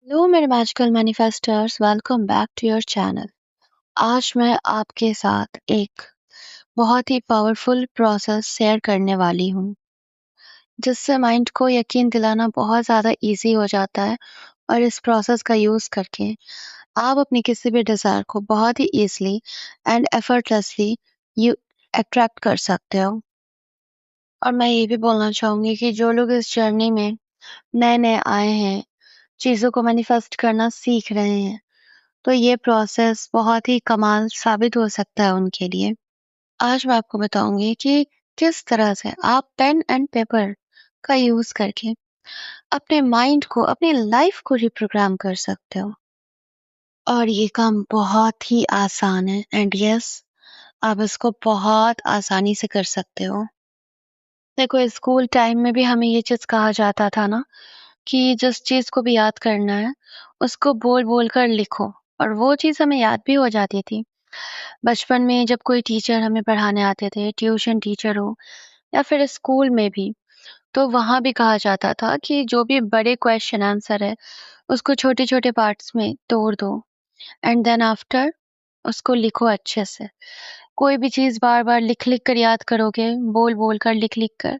Hello मेरे magical manifesters, welcome back to your channel. आज मैं आपके साथ एक बहुत ही पावरफुल प्रोसेस शेयर करने वाली हूँ, जिससे माइंड को यकीन दिलाना बहुत ज़्यादा इजी हो जाता है। और इस प्रोसेस का यूज़ करके आप अपनी किसी भी डिज़ायर को बहुत ही easily and effortlessly you attract कर सकते हो। और मैं ये भी बोलना चाहूँगी कि जो लोग इस जर्नी में नए नए आए हैं, चीज़ों को मैनिफेस्ट करना सीख रहे हैं, तो ये प्रोसेस बहुत ही कमाल साबित हो सकता है उनके लिए। आज मैं आपको बताऊंगी कि किस तरह से आप पेन एंड पेपर का यूज करके अपने माइंड को, अपनी लाइफ को रिप्रोग्राम कर सकते हो। और ये काम बहुत ही आसान है एंड यस, आप इसको बहुत आसानी से कर सकते हो। देखो, स्कूल टाइम में भी हमें ये चीज कहा जाता था ना कि जिस चीज को भी याद करना है उसको बोल बोल कर लिखो, और वो चीज हमें याद भी हो जाती थी। बचपन में जब कोई टीचर हमें पढ़ाने आते थे, ट्यूशन टीचर हो या फिर स्कूल में भी, तो वहाँ भी कहा जाता था कि जो भी बड़े क्वेश्चन आंसर है उसको छोटे छोटे पार्ट्स में तोड़ दो एंड देन आफ्टर उसको लिखो अच्छे से। कोई भी चीज बार बार लिख लिख कर याद करोगे, बोल बोल कर, लिख लिख कर,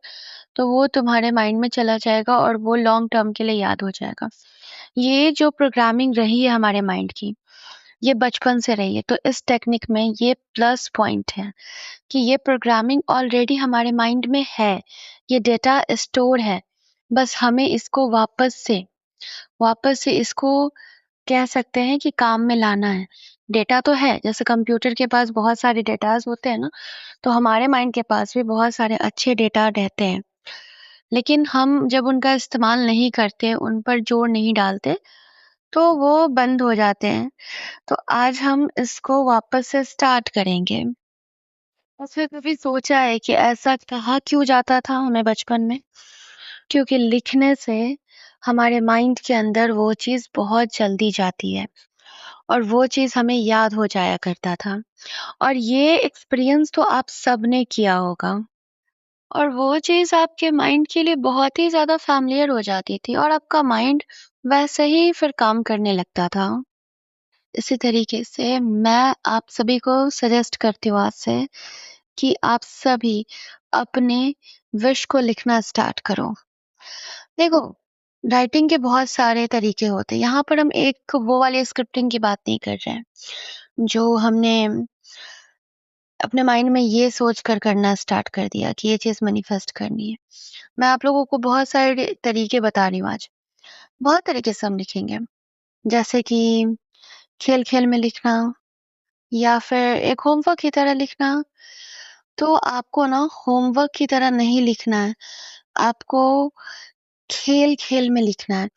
तो वो तुम्हारे माइंड में चला जाएगा और वो लॉन्ग टर्म के लिए याद हो जाएगा। ये जो प्रोग्रामिंग रही है हमारे माइंड की, ये बचपन से रही है। तो इस टेक्निक में ये प्लस पॉइंट है कि ये प्रोग्रामिंग ऑलरेडी हमारे माइंड में है, ये डेटा स्टोर है। बस हमें इसको वापस से इसको कह सकते हैं कि काम में लाना है। डेटा तो है, जैसे कंप्यूटर के पास बहुत सारे डेटास होते हैं ना, तो हमारे माइंड के पास भी बहुत सारे अच्छे डेटा रहते हैं। लेकिन हम जब उनका इस्तेमाल नहीं करते, उन पर जोर नहीं डालते, तो वो बंद हो जाते हैं। तो आज हम इसको वापस से स्टार्ट करेंगे। उसने कभी सोचा है कि ऐसा कहा क्यों जाता था हमें बचपन में? क्योंकि लिखने से हमारे माइंड के अंदर वो चीज़ बहुत जल्दी जाती है और वो चीज़ हमें याद हो जाया करता था। और ये एक्सपीरियंस तो आप सबने किया होगा। और वो चीज़ आपके माइंड के लिए बहुत ही ज़्यादा फ़ैमिलियर हो जाती थी और आपका माइंड वैसे ही फिर काम करने लगता था। इसी तरीके से मैं आप सभी को सजेस्ट करती हूँ आज से कि आप सभी अपने विश को लिखना स्टार्ट करो। देखो, राइटिंग के बहुत सारे तरीके होते हैं। यहाँ पर हम एक वो वाली स्क्रिप्टिंग की बात नहीं कर रहे हैं, जो हमने अपने माइंड में ये सोच कर करना स्टार्ट कर दिया कि ये चीज़ मैनिफेस्ट करनी है। मैं आप लोगों को बहुत सारे तरीके बता रही हूँ आज। बहुत तरीके से हम लिखेंगे, जैसे कि खेल-खेल में लिखना या फिर एक होमवर्क की तरह लिखना। तो आपको ना होमवर्क की तरह नहीं लिखना है, आपको खेल-खेल में लिखना है।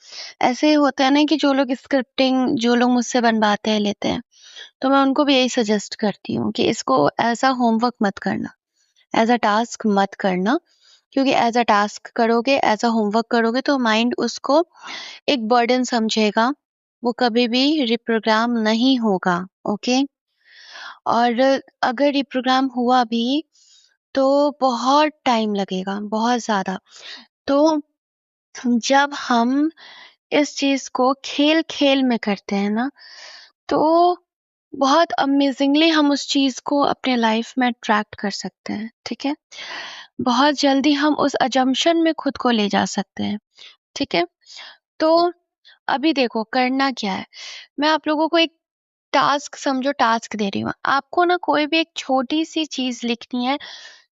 ऐसे होता है ना कि जो लोग स्क्रिप्टिंग जो लोग मुझसे बनवाते हैं, लेते हैं, तो मैं उनको भी यही सजेस्ट करती हूँ कि इसको एज़ अ होमवर्क मत करना, एज़ अ टास्क मत करना। क्योंकि एज़ अ टास्क करोगे, एज़ अ होमवर्क करोगे तो माइंड उसको एक बर्डन समझेगा, वो कभी भी रिप्रोग्राम नहीं होगा, ओके? और अगर रिप्रोग्राम हुआ भी, तो बहुत टाइम लगेगा, बहुत ज़्यादा। तो जब हम इस चीज़ को खेल-खेल में करते हैं ना, तो बहुत अमेज़िंगली हम उस चीज़ को अपने लाइफ़ में अट्रैक्ट कर सकते हैं, ठीक है? बहुत जल्दी हम उस असम्पशन में खुद को ले जा सकते हैं, ठीक है? तो अभी देखो करना क्या है, मैं आप लोगों को एक टास्क समझो, टास्क दे रही हूँ। आपको ना कोई भी एक छोटी-सी चीज़ लिखनी है,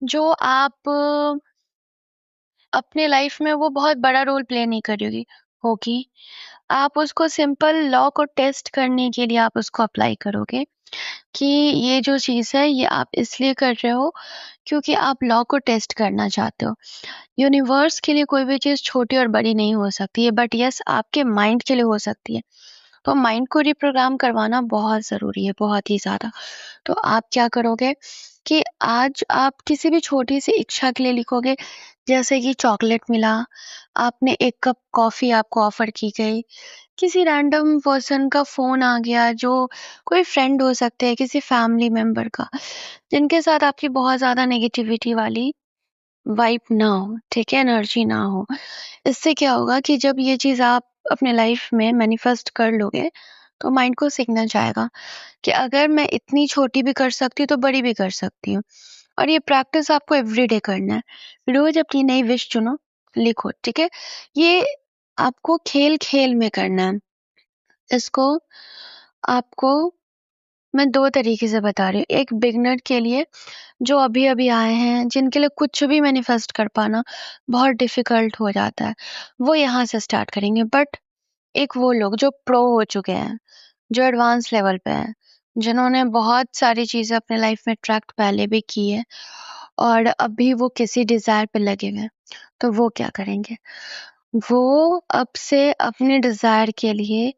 जो आप अपने लाइफ़ में वो बहुत बड़ा रोल प्ले नहीं कर रही होगी। आप उसको सिंपल लॉ को टेस्ट करने के लिए आप उसको अप्लाई करोगे कि ये जो चीज़ है, ये आप इसलिए कर रहे हो क्योंकि आप लॉ को टेस्ट करना चाहते हो। यूनिवर्स के लिए कोई भी चीज़ छोटी और बड़ी नहीं हो सकती है, बट यस आपके माइंड के लिए हो सकती है। तो माइंड को रिप्रोग्राम करवाना बहुत ज़रूरी है, बहुत ही ज़्यादा। तो आप क्या करोगे कि आज आप किसी भी छोटी-सी इच्छा के लिए लिखोगे, जैसे कि चॉकलेट मिला, आपने 1 कप कॉफ़ी आपको ऑफ़र की गई, किसी रैंडम पर्सन का फ़ोन आ गया, जो कोई फ्रेंड हो सकते हैं, किसी फैमिली मेंबर का, जिनके साथ आपकी बहुत ज़्यादा नेगेटिविटी वाली वाइब ना हो, ठीक है? एनर्जी ना हो। इससे क्या होगा कि जब ये चीज़ आप अपने लाइफ में मैनिफेस्ट कर लोगे तो माइंड को सिग्नल जाएगा कि अगर मैं इतनी छोटी भी कर सकती हूँ तो बड़ी भी कर सकती हूँ। और ये प्रैक्टिस आपको एवरीडे करना है। रोज अपनी नई विश चुनो, लिखो, ठीक है? ये आपको खेल-खेल में करना है। इसको आपको मैं 2 तरीके से बता रही हूँ। एक बिगिनर के लिए जो अभी-अभी आए हैं, जिनके लिए कुछ भी मैनिफेस्ट कर पाना बहुत डिफ़िकल्ट हो जाता है, वो यहाँ से स्टार्ट करेंगे। बट एक वो लोग जो प्रो हो चुके हैं, जो एडवांस लेवल पे हैं, जिन्होंने बहुत सारी चीज़ें अपने लाइफ में ट्रैक्ट पहले भी की है और अभी वो किसी डिज़ायर पे लगे हुए हैं, तो वो क्या करेंगे? वो अब से अपने डिज़ायर के लिए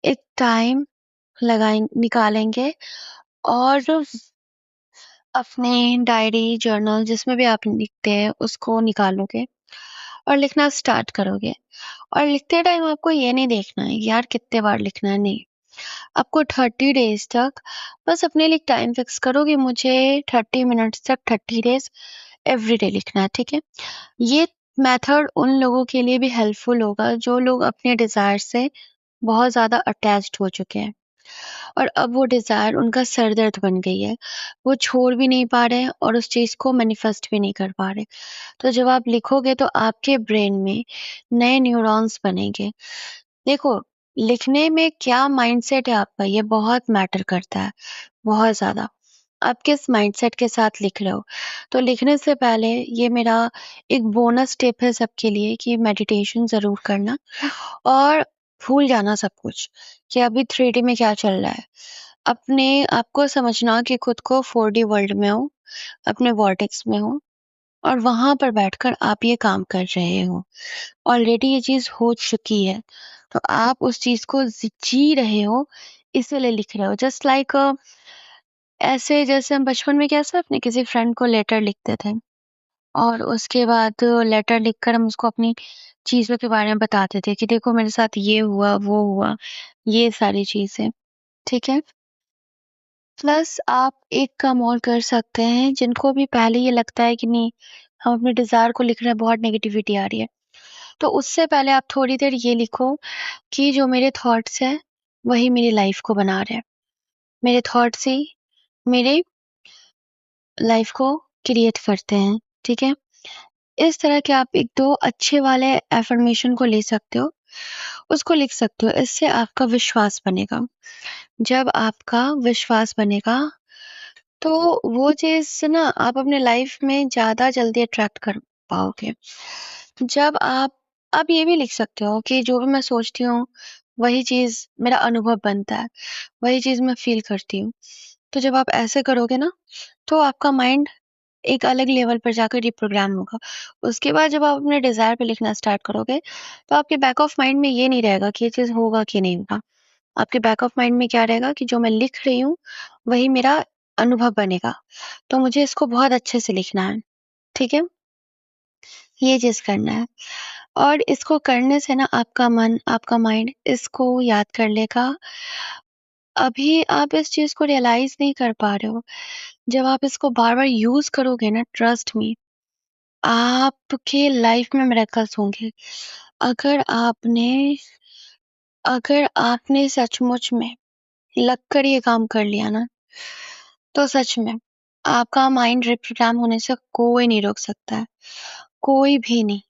एक टाइम निकालेंगे और अपने डायरी, जर्नल जिसमें भी आप लिखते हैं उसको निकालोगे और लिखना स्टार्ट करोगे। और लिखते टाइम आपको ये नहीं देखना है यार कितने बार लिखना है, नहीं। आपको 30 डेज़ तक बस अपने लिए टाइम फिक्स करो कि मुझे 30 मिनट्स तक 30 डेज़ एवरीडे लिखना है, ठीक है? ये मेथड उन लोगों के लिए भी हेल्पफुल होगा जो लोग अपने डिज़ायर से बहुत ज़्यादा अटैच्ड हो चुके हैं। और अब वो डिज़ायर उनका सर दर्द बन गई है। वो छोड़ भी नहीं पा रहे हैं और उस चीज़ को मैनिफेस्ट भी नहीं कर पा रहे। तो जब आप लिखोगे तो आपके ब्रेन में नए न्यूरॉन्स बनेंगे। देखो, लिखने में क्या माइंडसेट है आपका ये बहुत मैटर करता है, बहुत ज़्यादा। आप किस माइंडसेट के साथ लिख रहे हो? तो लिखने से पहले ये मेरा एक बोनस टिप है सबके लिए कि मेडिटेशन ज़रूर करना और भूल जाना सब कुछ कि अभी 3D में क्या चल रहा है। अपने आप को समझना कि खुद को 4D वर्ल्ड में हो, अपने वॉर्टेक्स में हो और वहाँ पर बैठकर आप ये काम कर रहे हो। ऑलरेडी ये चीज़ हो चुकी है, तो आप उस चीज़ को जी रहे हो, इसीलिए लिख रहे हो। जस्ट लाइक ऐसे जैसे हम बचपन में कैसे अपने किसी फ्रेंड को लेटर लिखते थे और उसके बाद लेटर लिखकर हम उसको अपनी चीज़ों के बारे में बताते थे कि देखो मेरे साथ ये हुआ, वो हुआ, ये सारी चीज़ें, ठीक है? प्लस आप एक काम और कर सकते हैं, जिनको भी पहले ये लगता है कि नहीं, हम अपने डिज़ायर को लिख रहे हैं, बहुत नेगेटिविटी आ रही है। तो उससे पहले आप थोड़ी देर ये लिखो कि जो मेरे थॉट्स हैं, वही मेरी लाइफ़ को बना रहे हैं। मेरे थॉट्स ही मेरे लाइफ़ को क्रिएट करते हैं, ठीक है? इस तरह के आप 1-2 अच्छे वाले अफ़र्मेशन को ले सकते हो, उसको लिख सकते हो। इससे आपका विश्वास बनेगा। जब आपका विश्वास बनेगा, तो वो चीज़ ना आप अपने लाइफ़ में ज़्यादा जल्दी अट्रैक्ट कर पाओगे। जब आप ये भी लिख सकते हो कि जो भी मैं सोचती हूँ, वही चीज़ मेरा अनुभव बनता है, वही चीज़ मैं फ़ील करती हूँ। तो जब आप ऐसे करोगे ना, तो आपका माइंड एक अलग लेवल पर जाकर रिप्रोग्राम होगा। उसके बाद जब आप अपने डिज़ायर पे लिखना स्टार्ट करोगे, तो आपके बैक ऑफ माइंड में ये नहीं रहेगा कि ये चीज़ होगा कि नहीं होगा। आपके बैक ऑफ माइंड में क्या रहेगा कि जो मैं लिख रही हूँ, वही मेरा अनुभव बनेगा। तो मुझे इसको बहुत अच्छे से लिखना है, ठीक है? ये चीज़ करना है और इसको करने से ना आपका मन, आपका माइंड इसको याद कर लेगा। अभी आप इस चीज़ को रियलाइज़ नहीं कर पा रहे हो। जब आप इसको बार-बार यूज़ करोगे ना, ट्रस्ट मी, आपके लाइफ में मिरेकल्स होंगे। अगर आपने अगर आपने सचमुच में लग कर ये काम कर लिया ना, तो सच में आपका माइंड रिप्रोग्राम होने से कोई नहीं रोक सकता है, कोई भी नहीं,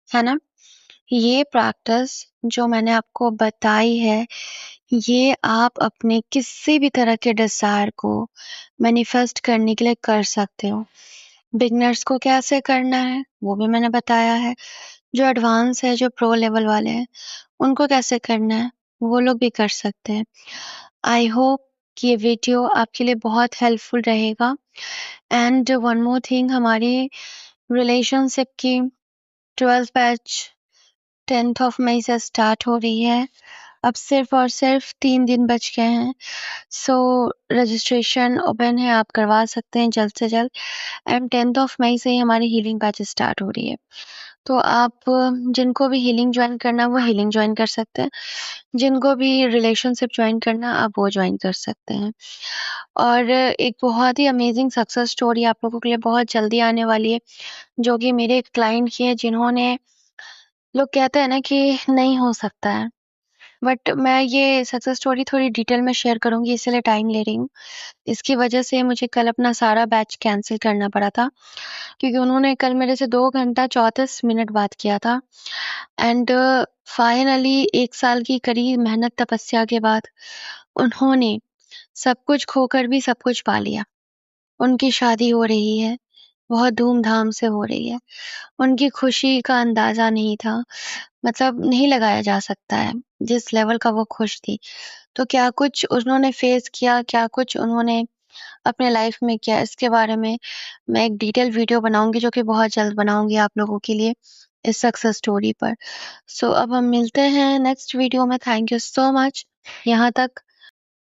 है ना? ये प्रैक्टिस जो मैंने आपको बताई है, ये आप अपने किसी भी तरह के डिज़ायर को मैनिफेस्ट करने के लिए कर सकते हो। बिगिनर्स को कैसे करना है, वो भी मैंने बताया है। जो एडवांस है, जो प्रो लेवल वाले हैं, उनको कैसे करना है, वो लोग भी कर सकते हैं। आई होप कि ये वीडियो आपके लिए बहुत हेल्पफुल रहेगा एंड वन मोर थिंग, हमारी रिलेशनशिप की 12th batch 10th of May से स्टार्ट हो रही है। अब सिर्फ और सिर्फ 3 दिन बच गए हैं। सो रजिस्ट्रेशन ओपन है, आप करवा सकते हैं जल्द से जल्द एंड 10th ऑफ मई से ही हमारी हीलिंग बैच स्टार्ट हो रही है। तो आप जिनको भी हीलिंग ज्वाइन करना है वो हीलिंग ज्वाइन कर सकते हैं। जिनको भी रिलेशनशिप ज्वाइन करना है आप वो ज्वाइन कर सकते हैं। और एक बहुत ही अमेजिंग सक्सेस स्टोरी आप लोगों के लिए बहुत जल्दी आने वाली है, जो कि मेरे एक क्लाइंट की है, जिन्होंने लोग कहते हैं ना कि नहीं हो सकता है। बट मैं ये सक्सेस स्टोरी थोड़ी डिटेल में शेयर करूँगी, इसलिए टाइम ले रही हूँ। इसकी वजह से मुझे कल अपना सारा बैच कैंसल करना पड़ा था, क्योंकि उन्होंने कल मेरे से 2 घंटा 34 मिनट बात किया था। एंड फाइनली 1 साल की कड़ी मेहनत तपस्या के बाद उन्होंने सब कुछ खोकर भी सब कुछ पा लिया। उनकी शादी हो रही है, बहुत धूम-धाम से हो रही है। उनकी खुशी का अंदाज़ा नहीं था, मतलब नहीं लगाया जा सकता है, जिस लेवल का वो खुश थी। तो क्या कुछ उन्होंने फेस किया, क्या कुछ उन्होंने अपने लाइफ में किया, इसके बारे में मैं एक डिटेल वीडियो बनाऊँगी, जो कि बहुत जल्द बनाऊँगी आप लोगों के लिए इस सक्सेस स्टोरी पर। सो अब हम मिलते हैं नेक्स्ट वीडियो में। थैंक यू सो मच यहाँ तक